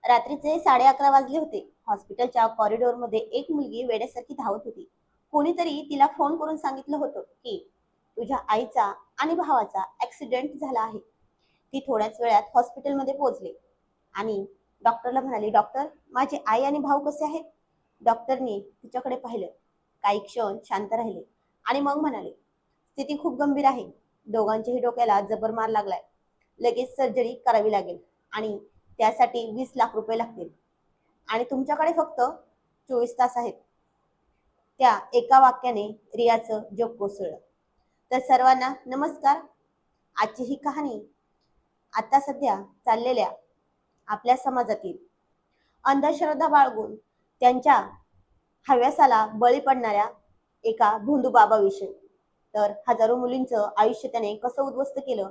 रात्रीचे 11:30 वाजले होते. हॉस्पिटलच्या कॉरिडॉरमध्ये एक मुलगी वेड्यासारखी धावत होती. कोणीतरी तिला फोन करून सांगितलं होतं की तुझ्या आईचा आणि भावाचा ऍक्सिडेंट झाला आहे. ती थोड्याच वेळात हॉस्पिटलमध्ये पोहोचले आणि डॉक्टरला म्हणाली, डॉक्टर, माझी आई आणि भाऊ कसे आहेत? डॉक्टरनी तिच्याकडे पाहिलं, काही क्षण शांत राहिले आणि मग म्हणाले, स्थिती खूप गंभीर आहे. दोघांच्याही डोक्याला जबर मार लागलाय. लगेच सर्जरी करावी लागेल आणि त्यासाठी 20 लाख रुपये लागतील आणि तुमच्याकडे फक्त 24 तास आहेत. त्या एका वाक्याने रियाचं जग कोसळलं. तर सर्वांना नमस्कार. आजची ही कहाणी आता सध्या चाललेल्या आपल्या समाजातील अंधश्रद्धा बाळगून त्यांच्या हव्यासाला बळी पडणाऱ्या एका भोंदू बाबाविषयी. तर हजारो मुलींचं आयुष्य त्याने कसं उद्ध्वस्त केलं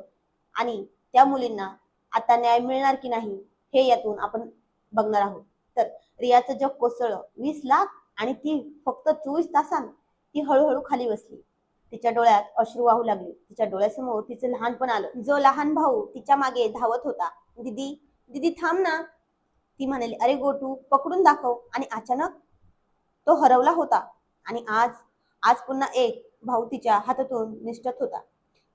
आणि त्या मुलींना आता न्याय मिळणार की नाही हे यातून आपण बघणार आहोत. तर रियाचं जग कोसळलं. 20 लाख आणि ती फक्त 24 तासांत ती हळूहळू खाली बसली. तिच्या डोळ्यात अश्रू वाहू लागले. तिच्या डोळ्यासमोर तिचं लहानपण आलं. जो लहान भाऊ तिच्या मागे धावत होता. दीदी, दीदी थांब ना. ती म्हणाली, अरे गोटू, पकडून दाखव. आणि अचानक तो हरवला होता. आणि आज आज पुन्हा एक भाऊ तिच्या हातातून निसटत होता.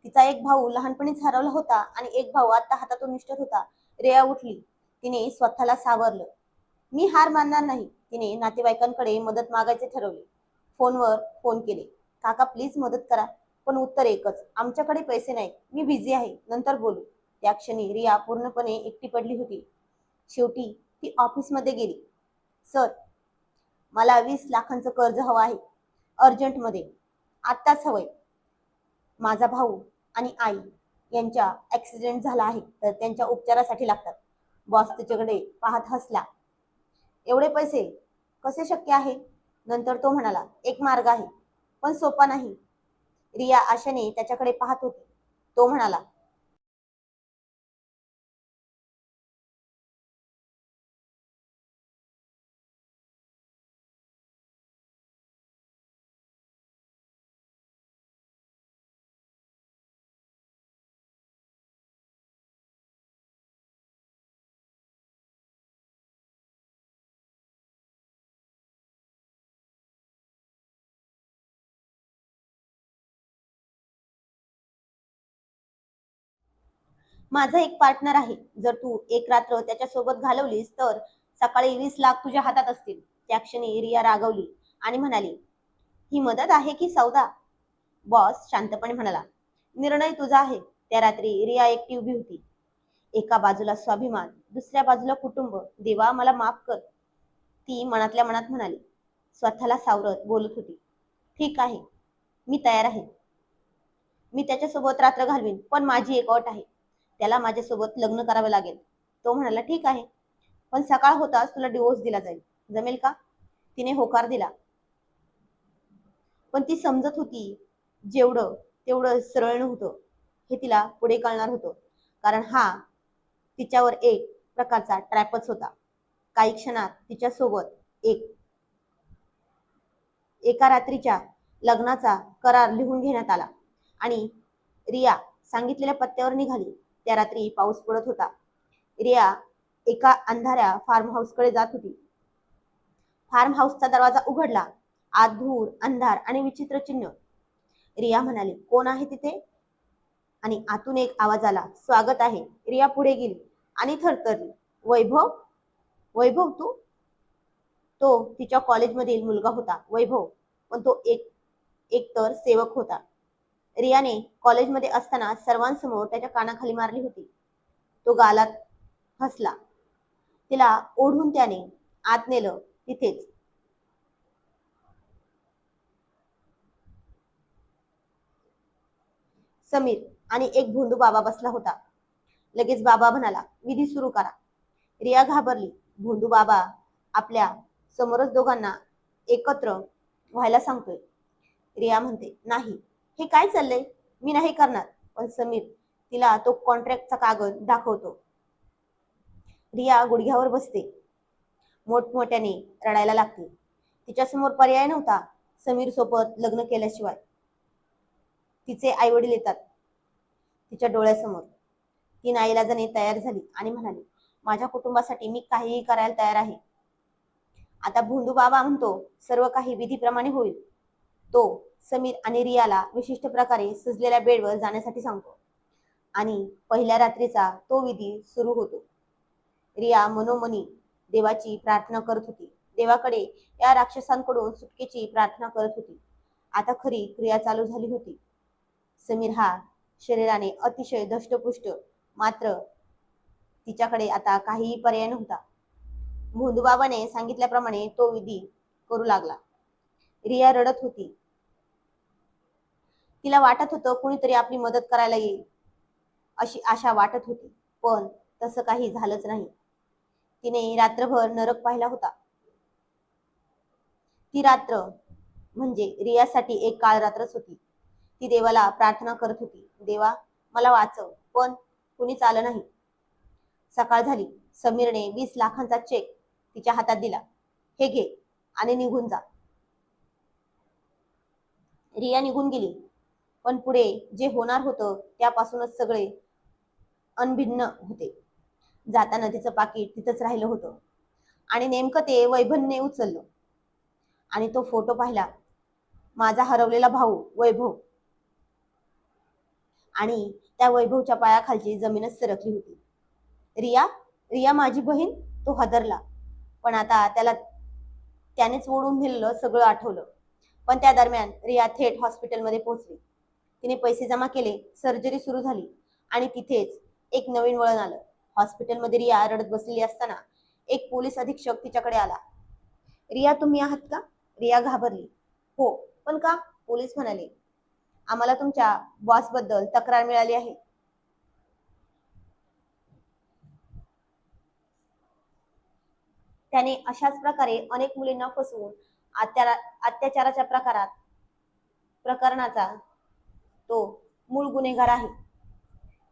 तिचा एक भाऊ लहानपणीच हरवला होता आणि एक भाऊ आता हातातून निसटत होता. रेया उठली. तिने स्वतःला सावरलं. मी हार मानणार नाही. तिने नातेवाईकांकडे मदत मागायचे ठरवले. फोनवर फोन केले. काका प्लीज मदत करा. पण उत्तर एकच, आमच्याकडे पैसे नाही, मी बिझी आहे, नंतर बोलू. त्या क्षणी रिया पूर्णपणे एकटी पडली होती. शेवटी ती ऑफिसमध्ये गेली. सर, मला 20 लाखांचं कर्ज हवं आहे, अर्जंटमध्ये, आत्ताच हवंय. माझा भाऊ आणि आई यांच्या ऍक्सिडेंट झाला आहे, तर त्यांच्या उपचारासाठी लागतात. बॉस तिच्याकडे पाहत हसला. एवढे पैसे कसे शक्य आहे? नंतर तो म्हणाला, एक मार्ग आहे, पण सोपा नाही. रिया आशाने त्याच्याकडे पाहत होती. तो म्हणाला, माझा एक पार्टनर आहे. जर तू एक रात्र त्याच्यासोबत घालवलीस तर सकाळी 20 लाख तुझ्या हातात असतील. त्या क्षणी रिया रागवली आणि म्हणाली, ही मदत आहे की सौदा? बॉस शांतपणे म्हणाला, निर्णय तुझा आहे. त्या रात्री रिया एकटी उभी होती. एका बाजूला स्वाभिमान, दुसऱ्या बाजूला कुटुंब. देवा, मला माफ कर, ती मनातल्या मनात म्हणाली. स्वतःला सावरत बोलत होती, ठीक आहे, मी तयार आहे. मी त्याच्यासोबत रात्र घालवीन, पण माझी एक अट आहे. त्याला माझ्यासोबत लग्न करावं लागेल. तो म्हणाला, ठीक आहे, पण सकाळ होताच तुला डिवोर्स दिला जाईल. जमेल का? तिने होकार दिला. पण ती समजत होती, जेवढं तेवढं सरळ नव्हतं हे तिला पुढे कळणार होतं. कारण हा तिच्यावर एक प्रकारचा ट्रॅपच होता. काही क्षणात तिच्यासोबत एका रात्रीच्या लग्नाचा करार लिहून घेण्यात आला आणि रिया सांगितलेल्या पत्त्यावर निघाली. त्या रात्री पाऊस पडत होता. रिया एका अंधाऱ्या फार्म हाऊसकडे जात होती. फार्म हाऊसचा दरवाजा उघडला. आत धूर, अंधार आणि विचित्र चिन्ह. रिया म्हणाली, कोण आहे तिथे? आणि आतून एक आवाज आला, स्वागत आहे. रिया पुढे गेली आणि थरथरली. वैभव? वैभव तू? तो तिच्या कॉलेजमधील मुलगा होता. वैभव, पण तो एक तर सेवक होता. रियाने कॉलेजमध्ये असताना सर्वांसमोर त्याच्या कानाखाली मारली होती. तो गालात हसला. तिला ओढून त्याने आत नेलं. तिथेच समीर आणि एक भोंदू बाबा बसला होता. लगेच बाबा म्हणाला, विधी सुरू करा. रिया घाबरली. भोंदू बाबा आपल्या समोरच दोघांना एकत्र व्हायला सांगतोय. रिया म्हणते, नाही, हे काय चाललंय? मी नाही करणार. पण समीर तिला तो कॉन्ट्रॅक्टचा कागद दाखवतो. रिया गुडघ्यावर बसते. मोठमोठ्याने रडायला लागते. तिच्यासमोर पर्याय नव्हता समीर सोबत लग्न केल्याशिवाय. तिचे आई वडील येतात तिच्या डोळ्यासमोर. ती नाईलाजाने तयार झाली आणि म्हणाली, माझ्या कुटुंबासाठी मी काहीही करायला तयार आहे. आता भोंदू बाबा म्हणतो सर्व काही विधीप्रमाणे होईल. तो समीर आणि रियाला विशिष्ट प्रकारे सजलेल्या बेडवर जाण्यासाठी सांगतो आणि पहिल्या रात्रीचा तो विधी सुरू होतो. रिया मनोमनी देवाची प्रार्थना करत होती. देवाकडे या राक्षसांकडून सुटकेची प्रार्थना करत होती. आता खरी क्रिया चालू झाली होती. समीर हा शरीराने अतिशय धष्टपुष्ट, मात्र तिच्याकडे आता काहीही पर्याय नव्हता. भोंदूबाबाने सांगितल्याप्रमाणे तो विधी करू लागला. रिया रडत होती. तिला वाटत होतं कुणीतरी आपली मदत करायला येईल अशी आशा वाटत होती, पण तसं काही झालंच नाही. तिने रात्रभर नरक पाहिला होता. ती रात्र म्हणजे रियासाठी एक काळ रात्रच होती. ती देवाला प्रार्थना करत होती, देवा मला वाचव, पण कुणीच आलं नाही. सकाळ झाली. समीरने 20 लाखांचा चेक तिच्या हातात दिला. हे घे आणि निघून जा. रिया निघून गेली, पण पुढे जे होणार होतं त्यापासूनच सगळे अनभिन्न होते. जाताना तिचं पाकिट तिथंच राहिलं होतं आणि नेमकं ते वैभवने उचललं आणि तो फोटो पाहिला. माझा हरवलेला भाऊ वैभव, आणि त्या वैभवच्या पायाखालची जमीनच सरकली होती. रिया, रिया माझी बहीण. तो हादरला, पण आता त्यानेच ओढून नेलेलं सगळं आठवलं. पण त्या दरम्यान रिया थेट हॉस्पिटलमध्ये पोहोचली. तिने पैसे जमा केले, सर्जरी सुरू झाली आणि तिथेच एक नवीन वळण आलं. हॉस्पिटलमध्ये रिया रडत बसलेली असताना एक पोलीस अधीक्षक तिच्याकडे आला. रिया तुम्ही आहात का? रिया घाबरली. हो, पण का? पोलीस म्हणाले, आम्हाला तुमच्या बॉस बद्दल तक्रार मिळाली आहे. त्याने अशाच प्रकारे अनेक मुलींना फसवून अत्याचाराच्या प्रकरणाचा तो मूळ गुन्हेगार आहे.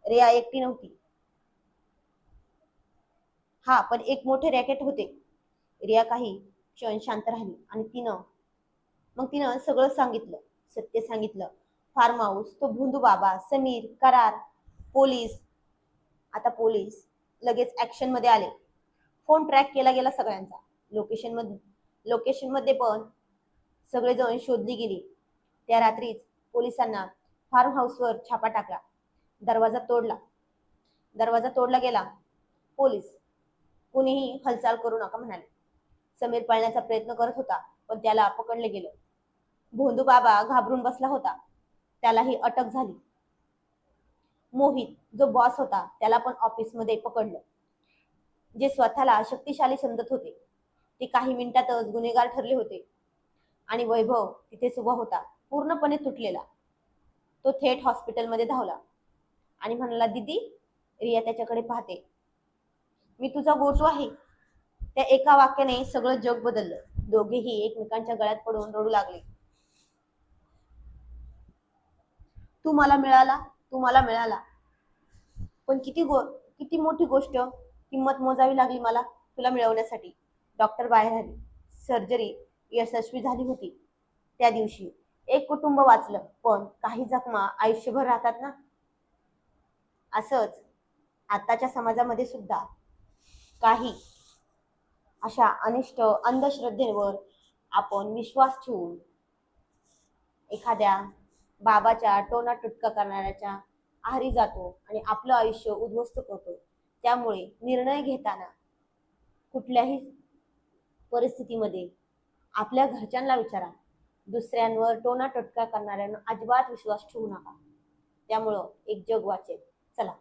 रिया एकटी नव्हती. हा, पण एक मोठे रॅकेट होते. रिया काही क्षण शांत राहिली आणि तिनं सगळं सांगितलं. सत्य सांगितलं. फार्म हाऊस, तो भोंदू बाबा, समीर, करार, पोलीस. आता पोलीस लगेच ऍक्शन मध्ये आले. फोन ट्रॅक केला गेला सगळ्यांचा. लोकेशन मध्ये पण सगळेजण शोधली गेली. त्या रात्रीच पोलिसांना फार्म हाऊसवर छापा टाकला. दरवाजा तोडला. दरवाजा तोडला गेला. पोलीस कुणीही हालचाल करू नका म्हणाले. समीर पळण्याचा प्रयत्न करत होता, पण त्याला पकडले गेलं. भोंदू बाबा घाबरून बसला होता. त्यालाही अटक झाली. मोहित जो बॉस होता त्याला पण ऑफिसमध्ये पकडलं. जे स्वतःला शक्तिशाली समजत होते ते काही मिनिटातच गुन्हेगार ठरले होते. आणि वैभव तिथेच उभा होता, पूर्णपणे तुटलेला. तो थेट हॉस्पिटलमध्ये धावला आणि म्हणाला, दीदी. रिया त्याच्याकडे पाहते. मी तुझा गोटू आहे. त्या एका वाक्याने सगळं जग बदललं. दोघेही एकमेकांच्या गळ्यात पडून रडू लागले. तू मला मिळाला, तू मला मिळाला. पण किती मोठी गोष्ट, किंमत मोजावी लागली मला तुला मिळवण्यासाठी. डॉक्टर बाहेर आले. सर्जरी यशस्वी झाली होती. त्या दिवशी एक कुटुंब वाचलं, पण काही जखमा आयुष्यभर राहतात ना. असंच आताच्या समाजामध्ये सुद्धा काही अशा अनिष्ट अंधश्रद्धेवर आपण विश्वास ठेवून एखाद्या बाबाच्या टोना टुटका करणाऱ्याच्या आहारी जातो आणि आपलं आयुष्य उद्ध्वस्त करतो. त्यामुळे निर्णय घेताना कुठल्याही परिस्थितीमध्ये आपल्या घरच्यांना विचारा. दुसऱ्यांवर टोना टोटका करणाऱ्यांना अजिबात विश्वास ठेवू नका. त्यामुळं एक जग वाचेल. चला.